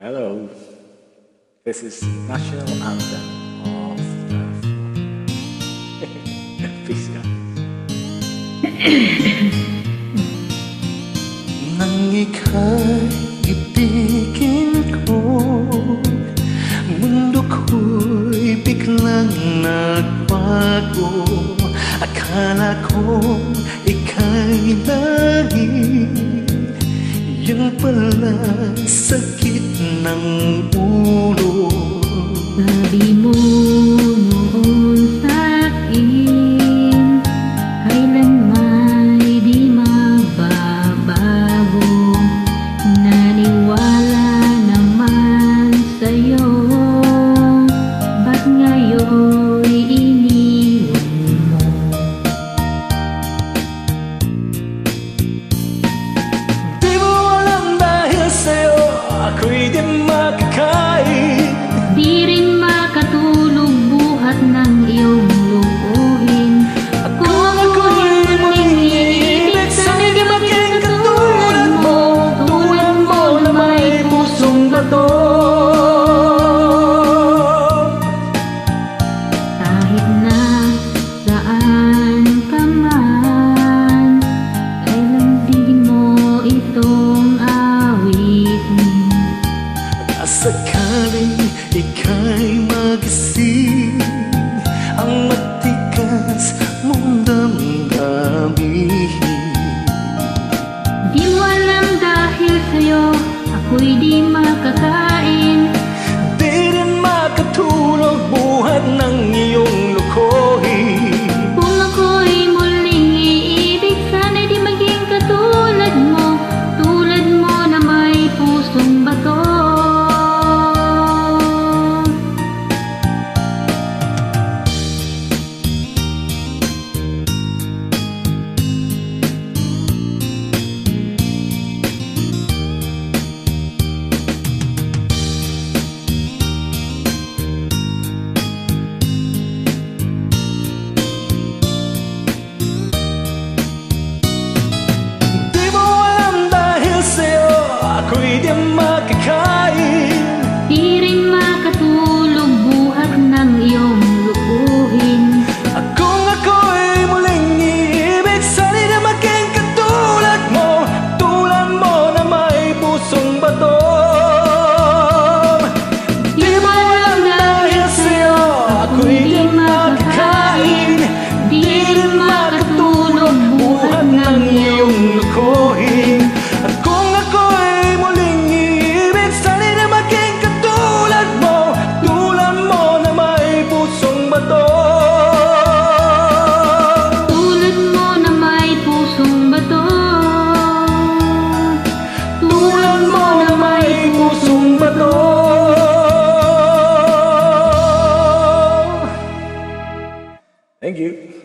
Hello, this is National Anthem of Peace, guys. Nang ika'y ibigin ko, mundo ko'y biglang nagbago. Akala ko ika'y langit, yun pala sakit ng ulo. Sabi mo noon sa'kin, kailanman di mababago. Naniwala naman sa'yo, ba't ngayon iniwan mo? Di mo alam dahil sa'yo ako'y di makakain. Di rin makatulog buhat ng iyong lukuhin. Kung ako'y muling iibig, sana'y di maging katulad mo. Tulad mo na may pusong bato. Kahit na saan ka man, kailan di mo itong awitin. Sakaling ika'y magising, ang matigas mong damdamin. Di mo alam dahil sa'yo ako'y di makakain. Di rin makatulog buhat ng iyong lukohin. Kung ako'y muling iibig, sana'y di maging katulad mo. Tulad mo na may pusong bato. Ako'y di makakain. Di rin makatulog buhat ng iyong lukuhin. Kung ako'y muling iibig, sana'y di maging katulad mo. Tulad mo na may pusong bato. Di mo alam dahil sa'yo ako'y di makakain. Di rin makatulog buhat ng iyong lukuhin. Kung ako'y muling iibig, sana'y di maging katulad mo. Tulad mo na may pusong bato. Tulad mo na may pusong bato. Tulad mo na may pusong bato. Thank you.